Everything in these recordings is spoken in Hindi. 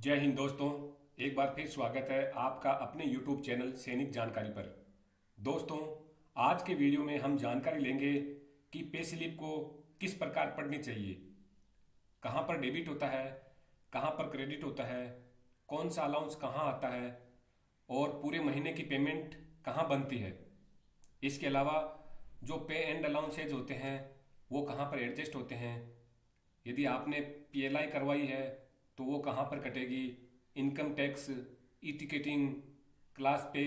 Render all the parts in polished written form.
जय हिंद दोस्तों। एक बार फिर स्वागत है आपका अपने YouTube चैनल सैनिक जानकारी पर। दोस्तों, आज के वीडियो में हम जानकारी लेंगे कि पे स्लिप को किस प्रकार पढ़नी चाहिए, कहाँ पर डेबिट होता है, कहाँ पर क्रेडिट होता है, कौन सा अलाउंस कहाँ आता है और पूरे महीने की पेमेंट कहाँ बनती है। इसके अलावा जो पे एंड अलाउंसेज होते हैं वो कहाँ पर एडजस्ट होते हैं, यदि आपने पीएलआई करवाई है तो वो कहाँ पर कटेगी, income tax, e ticketing, class पे,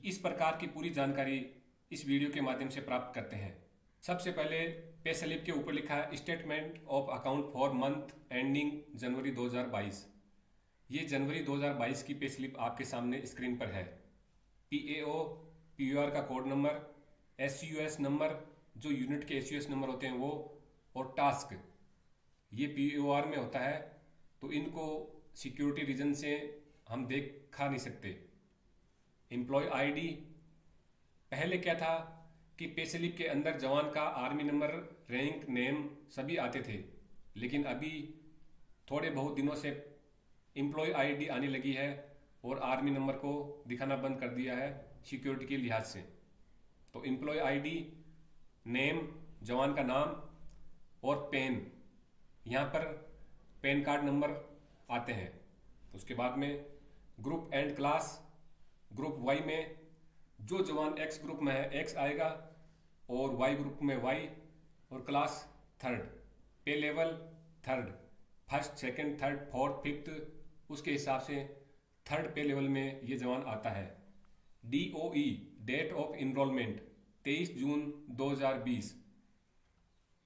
इस प्रकार की पूरी जानकारी इस वीडियो के माध्यम से प्राप्त करते हैं। सबसे पहले पे स्लिप के ऊपर लिखा है statement of account for month ending January 2022। ये जनवरी 2022 की पे स्लिप आपके सामने स्क्रीन पर है। पीएओ, पीयूआर का कोड नंबर, एसयूएस नंबर, जो यूनिट के एसयूएस नंबर होते हैं वो, और टास्क ये पीओआर में होता है, तो इनको सिक्योरिटी रीजन से हम देखा नहीं सकते। एम्प्लॉय आईडी, पहले क्या था कि पे स्लिप के अंदर जवान का आर्मी नंबर, रैंक, नेम सभी आते थे, लेकिन अभी थोड़े बहुत दिनों से एम्प्लॉय आईडी आने लगी है और आर्मी नंबर को दिखाना बंद कर दिया है सिक्योरिटी के लिहाज से। तो एम्प्लॉय आईडी, नेम, जवान का नाम और पेन, यहाँ पर पैन कार्ड नंबर आते हैं। उसके बाद में group and class, group Y में जो जवान एक्स ग्रुप में है एक्स आएगा और वाई ग्रुप में वाई, और क्लास थर्ड, पे level third, first, second, third, fourth, fifth, उसके हिसाब से थर्ड पे लेवल में ये जवान आता है। डीओई, डेट ऑफ इनरोलमेंट 23 जून 2020।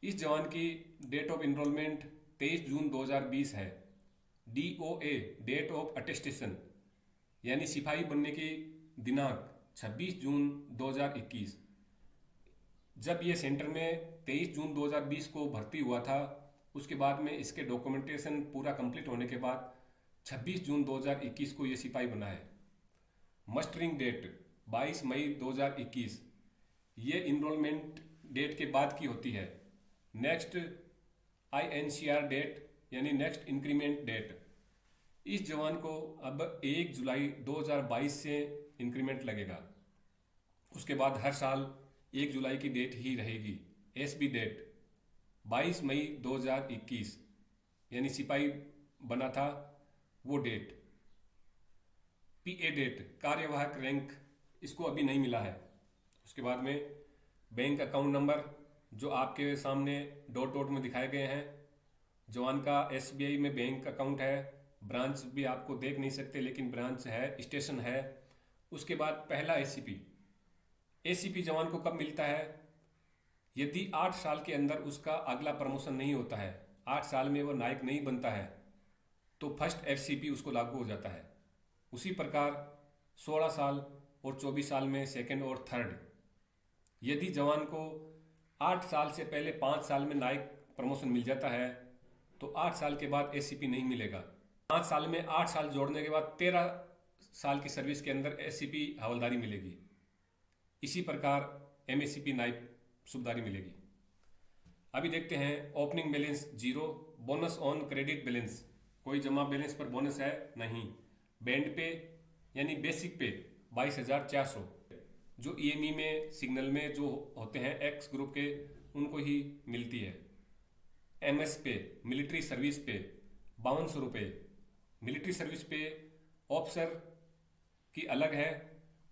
इस जवान की डेट ऑफ इनरोलमेंट 23 जून 2020 है। डीओए, डेट ऑफ अटेस्टेशन, यानी सिपाही बनने की दिनांक 26 जून 2021। जब ये सेंटर में 23 जून 2020 को भर्ती हुआ था, उसके बाद में इसके डॉक्यूमेंटेशन पूरा कंप्लीट होने के बाद 26 जून 2021 को ये सिपाही बना है। मस्टरिंग डेट 22 मई 2021, ये इनरोलमेंट डेट के बाद की होती है। नेक्स्ट INCR डेट, यानी नेक्स्ट इंक्रीमेंट डेट, इस जवान को अब 1 जुलाई 2022 से इंक्रीमेंट लगेगा। उसके बाद हर साल 1 जुलाई की डेट ही रहेगी। SB डेट 22 मई 2021, यानी सिपाही बना था वो डेट। PA डेट, कार्यवाहक रैंक, इसको अभी नहीं मिला है। उसके बाद में बैंक अकाउंट नंबर, जो आपके सामने डॉट डॉट में दिखाए गए हैं। जवान का SBI में बैंक अकाउंट है, ब्रांच भी आपको देख नहीं सकते लेकिन ब्रांच है, स्टेशन है। उसके बाद पहला ACP जवान को कब मिलता है? यदि 8 साल के अंदर उसका अगला प्रमोशन नहीं होता है, 8 साल में वो नायक नहीं बनता है, तो फर्स्ट FCP उसको लागू हो जाता है। उसी प्रकार 16 साल और 24 साल में सेकंड और थर्ड। यदि जवान को 8 साल से पहले 5 साल में नायक प्रमोशन मिल जाता है तो 8 साल के बाद ACP नहीं मिलेगा। 5 साल में 8 साल जोड़ने के बाद 13 साल की सर्विस के अंदर ACP हवलदारी मिलेगी। इसी प्रकार MACP नायक सूबेदारी मिलेगी। अभी देखते हैं opening balance 0, bonus on credit balance, कोई जमा बैलेंस पर बोनस है नहीं। बैंड पे यानी बेसिक पे 22,400, जो EME में, सिग्नल में जो होते हैं एक्स ग्रुप के, उनको ही मिलती है। MS पे, मिलिट्री सर्विस पे 5200 रुपये। मिलिट्री सर्विस पे ऑफिसर की अलग है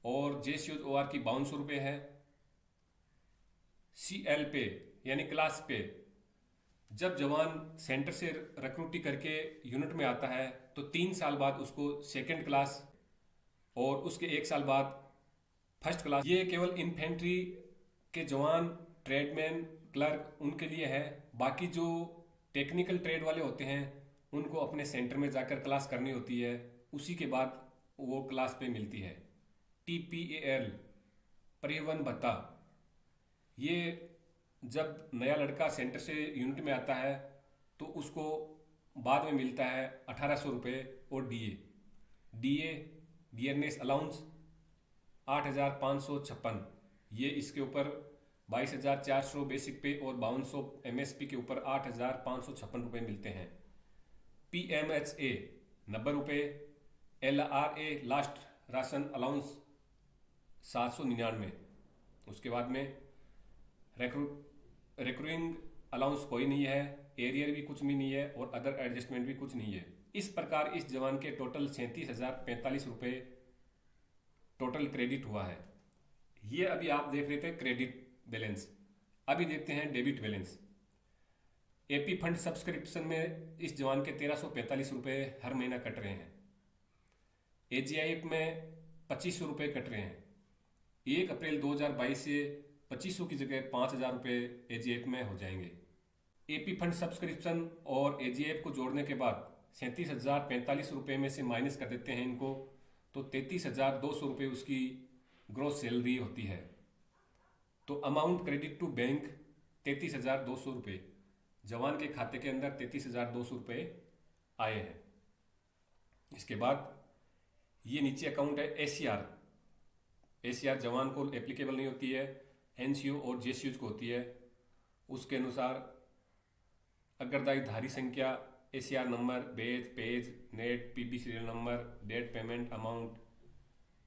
और JCOR की 5200 रुपये है। CL पे यानी क्लास पे, जब जवान सेंटर से रिक्रूटी करके यूनिट में आता है तो 3 साल बाद उसको सेकंड क्लास और उसके 1 साल बाद फर्स्ट क्लास। ये केवल इन्फेंट्री के जवान, ट्रेडमैन, क्लर्क, उनके लिए है। बाकी जो टेक्निकल ट्रेड वाले होते हैं उनको अपने सेंटर में जाकर क्लास करनी होती है, उसी के बाद वो क्लास पे मिलती है। TPAL, परिवहन भत्ता, ये जब नया लड़का सेंटर से यूनिट में आता है तो उसको बाद में मिलता है 1800 रुपये। और DA, डियरनेस अलाउंस 8,556, ये इसके ऊपर 22,400 बेसिक पे और 5200 MSP के ऊपर 8,556 रुपये मिलते हैं। PMHA, 90 रुपये। LRA last ration allowance 799। उसके बाद में रिक्रूइंग अलाउंस कोई नहीं है, एरियर भी कुछ भी नहीं है और अदर एडजस्टमेंट भी कुछ नहीं है। इस प्रकार इस जवान के टोटल 37,045 रुपये टोटल क्रेडिट हुआ है। ये अभी आप देख रहे थे क्रेडिट बैलेंस। अभी देखते हैं debit balance. AP fund subscription में इस जवान के 1345 रुपये हर महीना कट रहे हैं। AGIF में 2500 रुपये कट रहे हैं। 1 अप्रैल 2022 से 2500 की जगह 5000 रुपये AGIF में हो जाएंगे। AP फंड सब्सक्रिप्शन और AGIF को जोड़ने के बाद 37,045 रुपये में से माइनस कर देते हैं इनको, तो 33,200 रुपये उसकी ग्रोस सैलरी होती है। तो अमाउंट क्रेडिट टू बैंक 33,200 रुपये। जवान के खाते के अंदर 33,200 रुपये आए हैं। इसके बाद ये नीचे अकाउंट है ACR। ACR जवान को एप्लीकेबल नहीं होती है, NCO और JCOs को होती है। उसके अनुसार अग्रदायी धारी संख्या, ACR नंबर, बेज, page, net, PB serial number, date payment amount,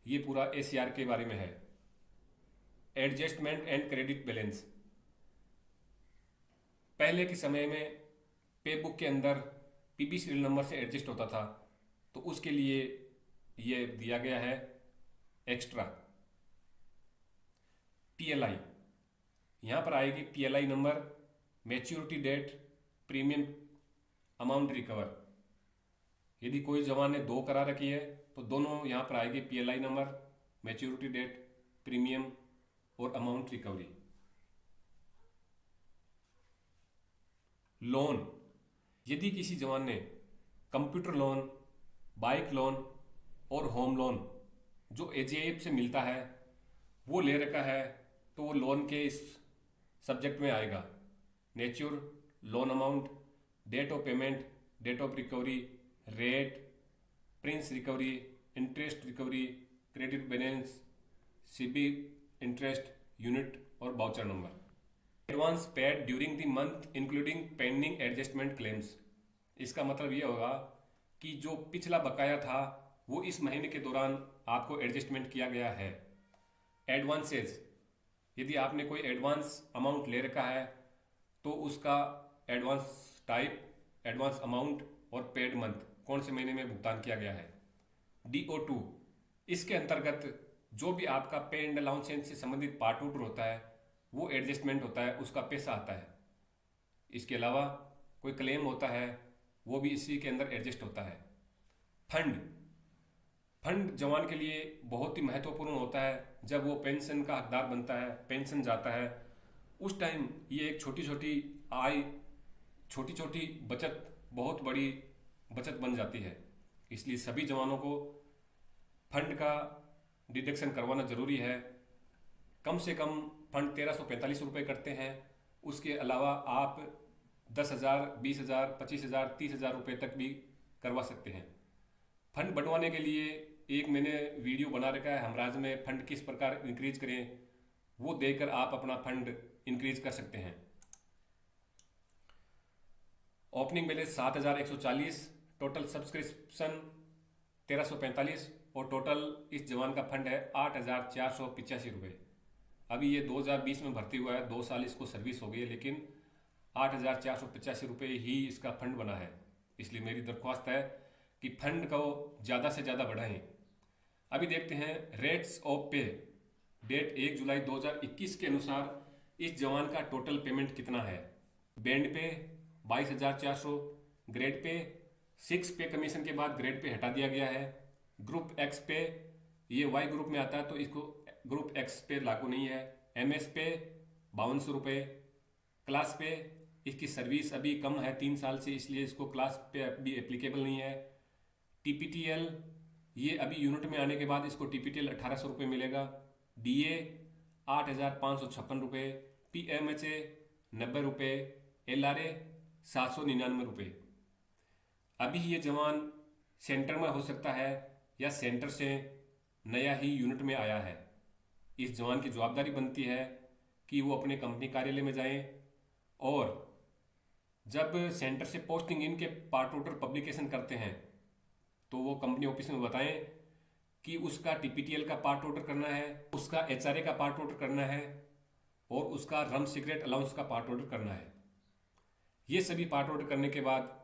ये पूरा ACR के बारे में है। एडजस्टमेंट एंड क्रेडिट बैलेंस, पहले के समय में पे बुक के अंदर PB सीरियल नंबर से एडजस्ट होता था, तो उसके लिए ये दिया गया है एक्स्ट्रा। PLI, यहाँ पर आएगी PLI number, maturity date, premium amount recover. यदि कोई जवान ने 2 करा रखी है तो दोनों यहाँ पर आएगी PLI number, maturity date, premium और अमाउंट रिकवरी। लोन, यदि किसी जवान ने कंप्यूटर लोन, बाइक लोन और होम लोन जो AGIF से मिलता है वो ले रखा है, तो वो लोन के इस सब्जेक्ट में आएगा। Nature, loan amount, date of payment, date of recovery, rate, principal recovery, interest recovery, credit balance, CB interest, unit और voucher number. Advance paid during the month including pending adjustment claims. इसका मतलब ये होगा कि जो पिछला बकाया था वो इस महीने के दौरान आपको एडजस्टमेंट किया गया है। एडवांसेस, यदि आपने कोई एडवांस अमाउंट ले रखा है तो उसका एडवांस टाइप, एडवांस अमाउंट और पेड मंथ कौन से महीने में भुगतान किया गया है। DO2, इसके अंतर्गत जो भी आपका पे एंड अलाउंसेंस से संबंधित पार्ट ऑर्डर होता है वो एडजस्टमेंट होता है, उसका पैसा आता है। इसके अलावा कोई क्लेम होता है वो भी इसी के अंदर एडजस्ट होता है। फंड जवान के लिए बहुत ही महत्वपूर्ण होता है। जब वो पेंशन का हकदार बनता है, पेंशन जाता है, उस टाइम ये एक छोटी छोटी आय, छोटी छोटी बचत बहुत बड़ी बचत बन जाती है। इसलिए सभी जवानों को फंड का डिडक्शन करवाना जरूरी है। कम से कम फंड 1345 रुपये करते हैं। उसके अलावा आप 10,000, 20,000, 25,000, 30,000 रुपये तक भी करवा सकते हैं। फंड बढ़वाने के लिए एक मैंने वीडियो बना रखा है, हमराज में फंड किस प्रकार इंक्रीज करें, वो देकर आप अपना फंड इंक्रीज कर सकते हैं। ओपनिंग बैलेंस 7,140, टोटल सब्सक्रिप्शन 1345 और टोटल इस जवान का फंड है 8,485 रुपये। अभी ये 2020 में भर्ती हुआ है, 2 साल इसको सर्विस हो गई है, लेकिन 8,485 रुपये ही इसका फंड बना है। इसलिए मेरी दरख्वास्त है कि फंड को ज़्यादा से ज़्यादा बढ़ाएं। अभी देखते हैं रेट्स ऑफ पे। डेट 1 जुलाई 2021 के अनुसार इस जवान का टोटल पेमेंट कितना है। बैंड पे 22,400, ग्रेड पे 6 पे कमीशन के बाद ग्रेड पे हटा दिया गया है। ग्रुप एक्स पे, ये वाई ग्रुप में आता है तो इसको ग्रुप एक्स पे लागू नहीं है। MS पे 5200 रुपये। क्लास पे इसकी सर्विस अभी कम है 3 साल से, इसलिए इसको क्लास पे अभी एप्लीकेबल नहीं है। TPTL, ये अभी यूनिट में आने के बाद इसको TPTL 1800 रुपये मिलेगा। DA 8,556 रुपये। PMHA 90 रुपये। LRA 799 रुपये। अभी ये जवान सेंटर में हो सकता है या सेंटर से नया ही यूनिट में आया है। इस जवान की जवाबदारी बनती है कि वो अपने कंपनी कार्यालय में जाएं और जब सेंटर से पोस्टिंग इन के पार्ट ऑर्डर पब्लिकेशन करते हैं तो वो कंपनी ऑफिस में बताएं कि उसका टीपीटीएल का पार्ट ऑर्डर करना है, उसका एचआरए का पार्ट ऑर्डर करना है और उसका रम सिगरेट अलाउंस का पार्ट ऑर्डर करना है। ये सभी पार्ट ऑर्डर करने के बाद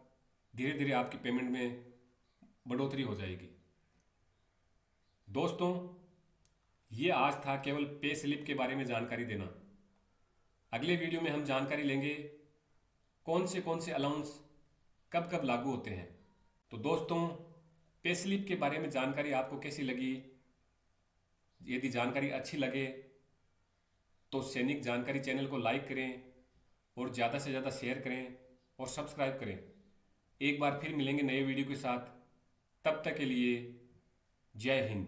धीरे धीरे आपकी पेमेंट में बढ़ोतरी हो जाएगी। दोस्तों, ये आज था केवल पे स्लिप के बारे में जानकारी देना। अगले वीडियो में हम जानकारी लेंगे कौन से अलाउंस कब कब लागू होते हैं। तो दोस्तों, पे स्लिप के बारे में जानकारी आपको कैसी लगी? यदि जानकारी अच्छी लगे तो सैनिक जानकारी चैनल को लाइक करें और ज़्यादा से ज़्यादा शेयर करें और सब्सक्राइब करें। एक बार फिर मिलेंगे नए वीडियो के साथ। तब तक के लिए जय हिंद।